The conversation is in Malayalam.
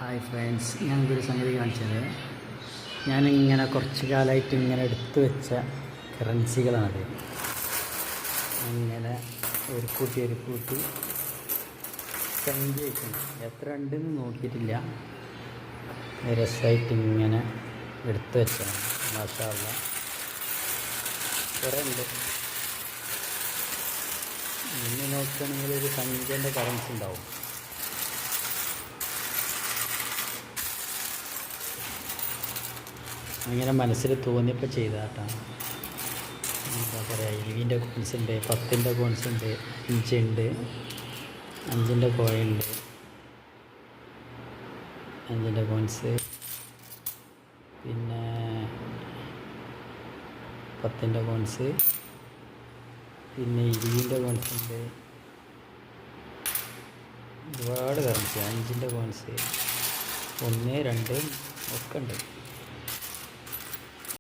ഹായ് ഫ്രണ്ട്സ്, ഞാനൊരു സംഗതി കാണിച്ചത്. ഞാനിങ്ങനെ കുറച്ച് കാലമായിട്ട് ഇങ്ങനെ എടുത്തു വെച്ച കറൻസികളാണത്. ഇങ്ങനെ ഒരു കൂട്ടി സംഖ്യ വയ്ക്കണം. എത്ര ഉണ്ടെന്ന് നോക്കിയിട്ടില്ല. രസമായിട്ട് ഇങ്ങനെ എടുത്തു വെച്ചാണ്. മാഷാ അല്ലാഹ് കുറേ ഉണ്ട്. ഇന്ന് നോക്കുകയാണെങ്കിൽ ഒരു സംഖ്യേൻ്റെ കറൻസി ഉണ്ടാവും. അങ്ങനെ മനസ്സിൽ തോന്നിയപ്പോൾ ചെയ്താട്ടാണ്. എന്താ പറയുക, 20ൻ്റെ കോയിൻസ് ഉണ്ട്, 10ൻ്റെ കോയിൻസ് ഉണ്ട്, 5 ഉണ്ട്, 5ൻ്റെ കോയിനുണ്ട്, 5ൻ്റെ കോയിൻസ്, പിന്നെ 10ൻ്റെ കോയിൻസ്, പിന്നെ 20ൻ്റെ കോയിൻസ് ഉണ്ട്. ഒരുപാട് കറൻസി. 5ൻ്റെ കോയിൻസ് 1, 2 ഒക്കെ ഉണ്ട്.